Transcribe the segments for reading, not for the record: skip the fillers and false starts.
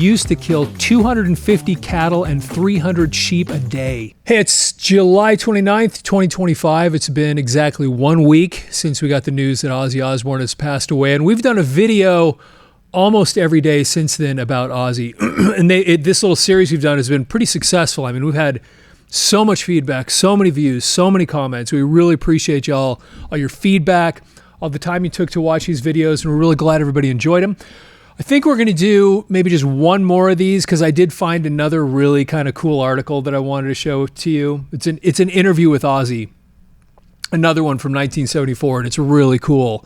used to kill 250 cattle and 300 sheep a day. Hey, it's July 29th, 2025. It's been exactly 1 week since we got the news that Ozzy Osbourne has passed away, and we've done a video almost every day since then about Ozzy. And this little series we've done has been pretty successful. I mean, we've had so much feedback, so many views, so many comments. We really appreciate y'all, all your feedback, all the time you took to watch these videos, and we're really glad everybody enjoyed them. I think we're going to do maybe just one more of these because I did find another really kind of cool article that I wanted to show to you. It's an interview with Ozzy, another one from 1974, and it's really cool.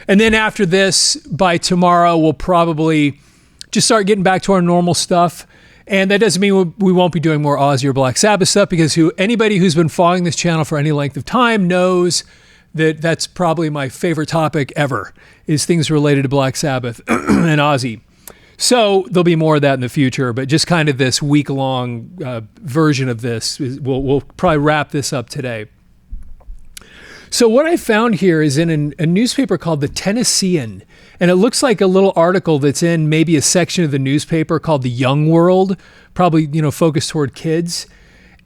And then after this, by tomorrow, we'll probably just start getting back to our normal stuff. And that doesn't mean we won't be doing more Ozzy or Black Sabbath stuff, because anybody who's been following this channel for any length of time knows that that's probably my favorite topic ever, is things related to Black Sabbath and Ozzy. So there'll be more of that in the future, but just kind of this week-long version of this, we'll probably wrap this up today. So what I found here is in a newspaper called the Tennessean, and it looks like a little article that's in maybe a section of the newspaper called the Young World, probably focused toward kids.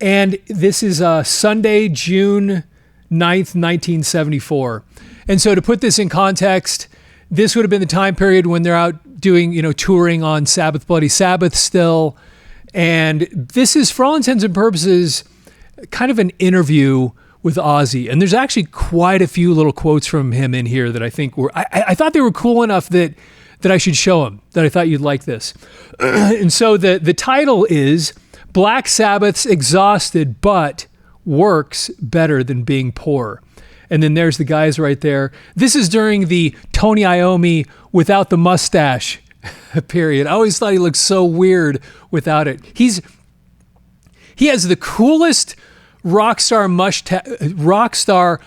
And this is Sunday, June 9th, 1974. And so to put this in context, this would have been the time period when they're out doing, touring on Sabbath Bloody Sabbath still. And this is, for all intents and purposes, kind of an interview with Ozzy. And there's actually quite a few little quotes from him in here that I think I thought they were cool enough that I should show them, that I thought you'd like this. And so the title is Black Sabbath's Exhausted But Works Better Than Being Poor. And then there's the guys right there. This is during the Tony Iommi without the mustache period. I always thought he looked so weird without it. He has the coolest rock star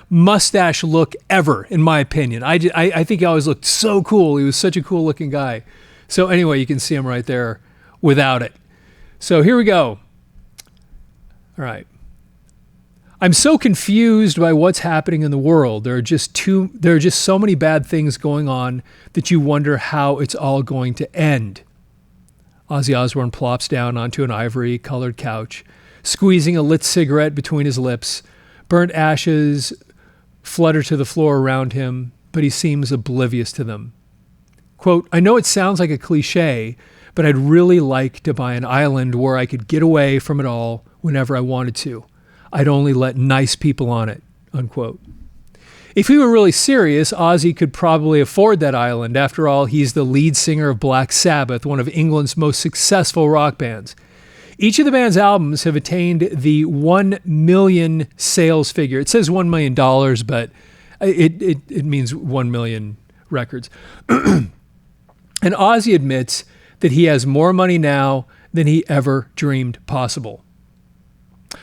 mustache look ever, in my opinion. I think he always looked so cool. He was such a cool looking guy. So anyway, you can see him right there without it. So here we go. All right. I'm so confused by what's happening in the world. There are just so many bad things going on that you wonder how it's all going to end. Ozzy Osbourne plops down onto an ivory-colored couch, squeezing a lit cigarette between his lips. Burnt ashes flutter to the floor around him, but he seems oblivious to them. Quote, I know it sounds like a cliche, but I'd really like to buy an island where I could get away from it all whenever I wanted to. I'd only let nice people on it, unquote. If he were really serious, Ozzy could probably afford that island. After all, he's the lead singer of Black Sabbath, one of England's most successful rock bands. Each of the band's albums have attained the 1 million sales figure. It says $1 million, but it means 1 million records. And Ozzy admits that he has more money now than he ever dreamed possible.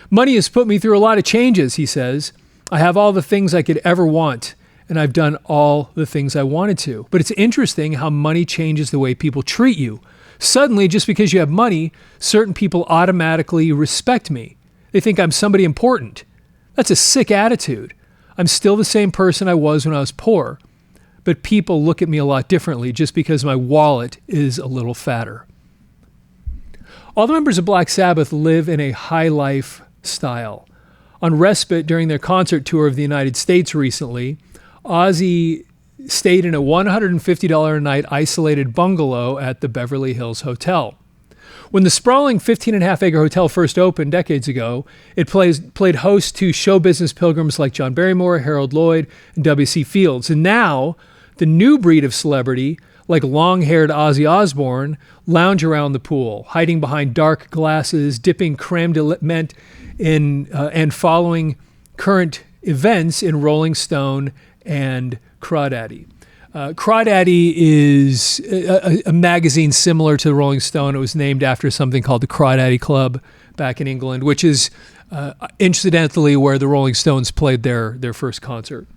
Money has put me through a lot of changes, he says. I have all the things I could ever want, and I've done all the things I wanted to. But it's interesting how money changes the way people treat you. Suddenly, just because you have money, certain people automatically respect me. They think I'm somebody important. That's a sick attitude. I'm still the same person I was when I was poor, but people look at me a lot differently just because my wallet is a little fatter. All the members of Black Sabbath live in a high life style. On respite during their concert tour of the United States recently, Ozzy stayed in a $150 a night isolated bungalow at the Beverly Hills Hotel. When the sprawling 15.5-acre hotel first opened decades ago, it played host to show business pilgrims like John Barrymore, Harold Lloyd, and W.C. Fields. And now, the new breed of celebrity, like long-haired Ozzy Osbourne, lounge around the pool, hiding behind dark glasses, dipping creme de la menthe in, and following current events in Rolling Stone and Crawdaddy. Crawdaddy is a magazine similar to Rolling Stone. It was named after something called the Crawdaddy Club back in England, which is incidentally where the Rolling Stones played their first concert.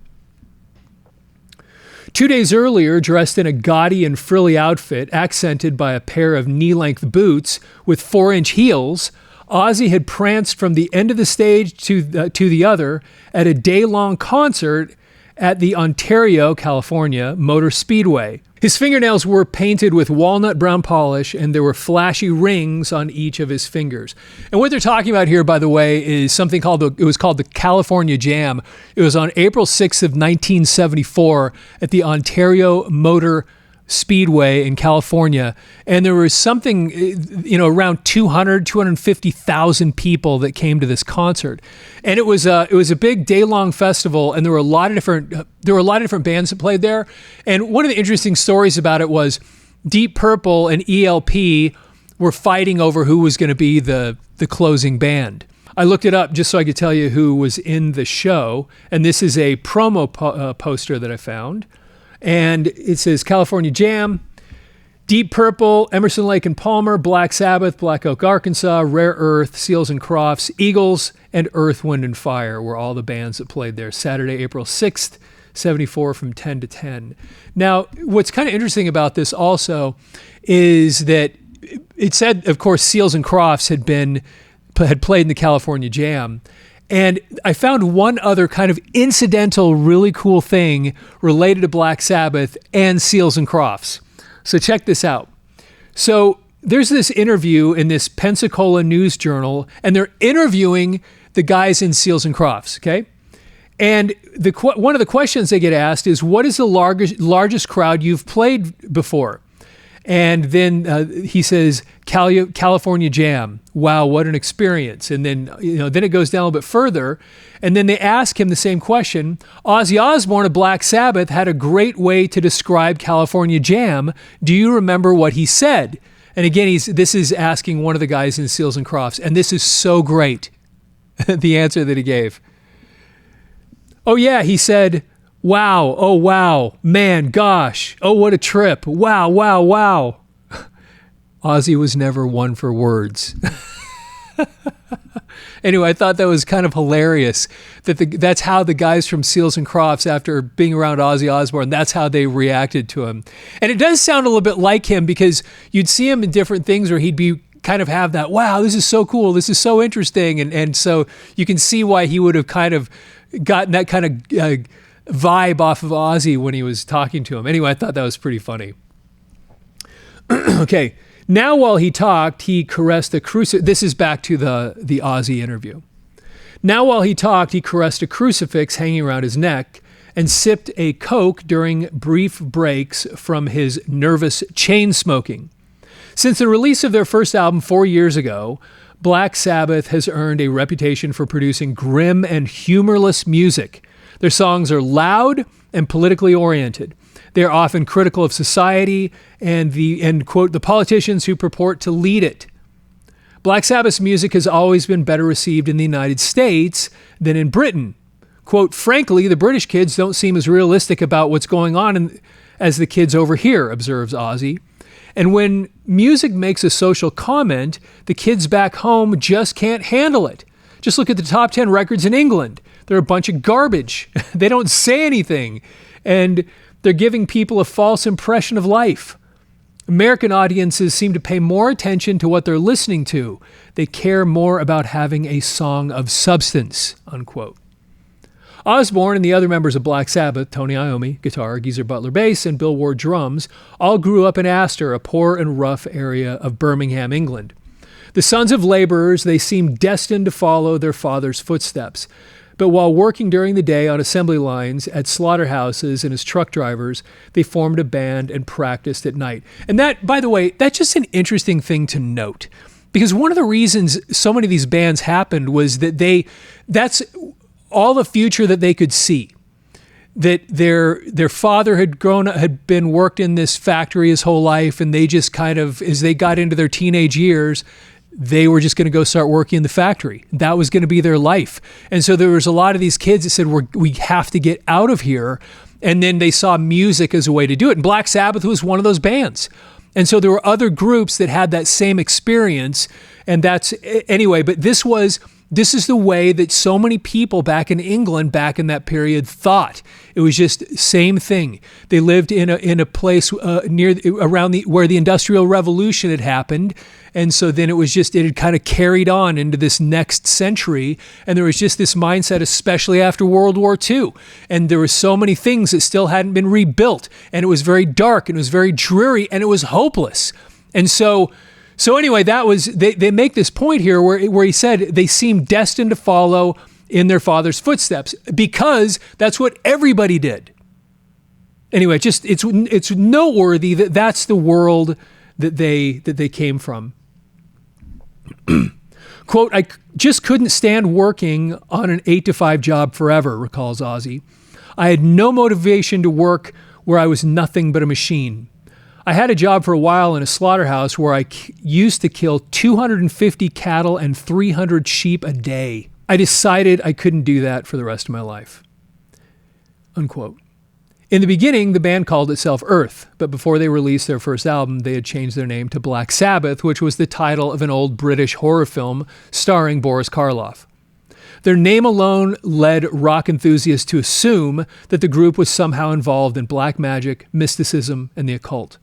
2 days earlier, dressed in a gaudy and frilly outfit, accented by a pair of knee-length boots with 4-inch heels, Ozzy had pranced from the end of the stage to the other at a day-long concert at the Ontario, California Motor Speedway. His fingernails were painted with walnut brown polish, and there were flashy rings on each of his fingers. And what they're talking about here, by the way, is something called the California Jam. It was on April 6th of 1974 at the Ontario Motor Speedway in California, and there was something, around 250,000 people that came to this concert, and it was a big day-long festival, and there were a lot of different bands that played there. And one of the interesting stories about it was Deep Purple and ELP were fighting over who was going to be the closing band. I looked it up just so I could tell you who was in the show, and this is a promo poster that I found. And it says California Jam, Deep Purple, Emerson, Lake and Palmer, Black Sabbath, Black Oak, Arkansas, Rare Earth, Seals and Crofts, Eagles, and Earth, Wind and Fire were all the bands that played there. Saturday, April 6th, 74 from 10 to 10. Now, what's kind of interesting about this also is that it said, of course, Seals and Crofts had played in the California Jam. And I found one other kind of incidental, really cool thing related to Black Sabbath and Seals and Crofts. So check this out. So there's this interview in this Pensacola News Journal, and they're interviewing the guys in Seals and Crofts, okay? And one of the questions they get asked is, what is the largest crowd you've played before? And then he says, California Jam. Wow, what an experience. And then, then it goes down a little bit further. And then they ask him the same question. Ozzy Osbourne of Black Sabbath had a great way to describe California Jam. Do you remember what he said? And again, this is asking one of the guys in Seals and Crofts. And this is so great, the answer that he gave. Oh yeah, he said, wow, oh wow, man, gosh, oh what a trip, wow, wow, wow. Ozzy was never one for words. Anyway, I thought that was kind of hilarious that's how the guys from Seals and Crofts, after being around Ozzy Osbourne, that's how they reacted to him. And it does sound a little bit like him, because you'd see him in different things where he'd be kind of have that, wow, this is so cool, this is so interesting. And so you can see why he would have kind of gotten that kind of vibe off of Ozzy when he was talking to him. Anyway, I thought that was pretty funny. Okay. Now, while he talked, he caressed a crucifix. This is back to the Ozzy interview. Now, while he talked, he caressed a crucifix hanging around his neck and sipped a Coke during brief breaks from his nervous chain smoking. Since the release of their first album 4 years ago, Black Sabbath has earned a reputation for producing grim and humorless music. Their songs are loud and politically oriented. They are often critical of society and quote, the politicians who purport to lead it. Black Sabbath's music has always been better received in the United States than in Britain. Quote, frankly, the British kids don't seem as realistic about what's going on as the kids over here, observes Ozzy. And when music makes a social comment, the kids back home just can't handle it. Just look at the top 10 records in England. They're a bunch of garbage. They don't say anything. And they're giving people a false impression of life. American audiences seem to pay more attention to what they're listening to. They care more about having a song of substance, unquote. Osbourne and the other members of Black Sabbath, Tony Iommi, guitar, Geezer Butler, bass, and Bill Ward, drums, all grew up in Astor, a poor and rough area of Birmingham, England. The sons of laborers, they seemed destined to follow their father's footsteps. But while working during the day on assembly lines at slaughterhouses and as truck drivers, they formed a band and practiced at night. And that, by the way, that's just an interesting thing to note. Because one of the reasons so many of these bands happened was that that's all the future that they could see. That their father had been worked in this factory his whole life, and they just kind of, as they got into their teenage years, they were just going to go start working in the factory. That was going to be their life. And so there was a lot of these kids that said, we have to get out of here. And then they saw music as a way to do it. And Black Sabbath was one of those bands. And so there were other groups that had that same experience. And that's, anyway, but this was This is the way that so many people back in England, back in that period, thought. It was just same thing. They lived in a place around where the Industrial Revolution had happened, and so then it had kind of carried on into this next century, and there was just this mindset, especially after World War II, and there were so many things that still hadn't been rebuilt, and it was very dark, and it was very dreary, and it was hopeless, and so anyway, that was they make this point here where he said they seem destined to follow in their father's footsteps because that's what everybody did. Anyway, just it's noteworthy that that's the world that they came from. Quote, I just couldn't stand working on an 8-to-5 job forever, recalls Ozzy. I had no motivation to work where I was nothing but a machine. I had a job for a while in a slaughterhouse where I used to kill 250 cattle and 300 sheep a day. I decided I couldn't do that for the rest of my life. Unquote. In the beginning, the band called itself Earth, but before they released their first album, they had changed their name to Black Sabbath, which was the title of an old British horror film starring Boris Karloff. Their name alone led rock enthusiasts to assume that the group was somehow involved in black magic, mysticism, and the occult.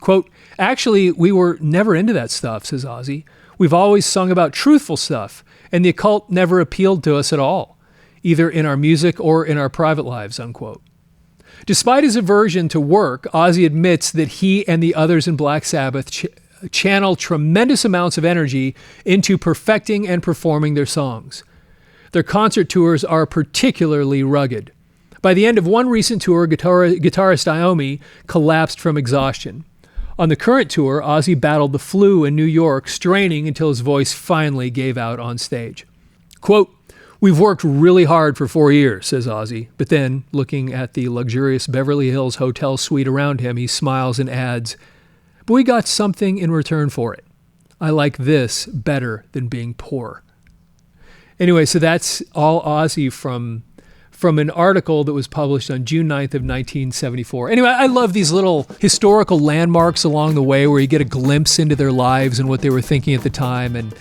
Quote, actually, we were never into that stuff, says Ozzy. We've always sung about truthful stuff, and the occult never appealed to us at all, either in our music or in our private lives, unquote. Despite his aversion to work, Ozzy admits that he and the others in Black Sabbath channel tremendous amounts of energy into perfecting and performing their songs. Their concert tours are particularly rugged. By the end of one recent tour, guitarist Iommi collapsed from exhaustion. On the current tour, Ozzy battled the flu in New York, straining until his voice finally gave out on stage. Quote, we've worked really hard for 4 years, says Ozzy, but then, looking at the luxurious Beverly Hills Hotel suite around him, he smiles and adds, but we got something in return for it. I like this better than being poor. Anyway, so that's all Ozzy from an article that was published on June 9th of 1974. Anyway, I love these little historical landmarks along the way where you get a glimpse into their lives and what they were thinking at the time. And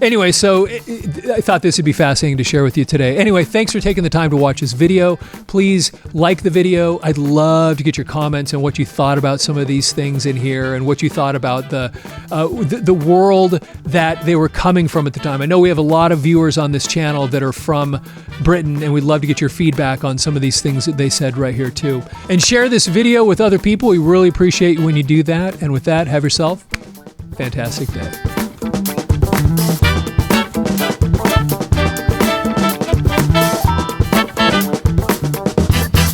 anyway, so I thought this would be fascinating to share with you today. Anyway, thanks for taking the time to watch this video. Please like the video. I'd love to get your comments on what you thought about some of these things in here and what you thought about the world that they were coming from at the time. I know we have a lot of viewers on this channel that are from Britain, and we'd love to get your feedback on some of these things that they said right here too. And share this video with other people. We really appreciate when you do that. And with that, have yourself a fantastic day.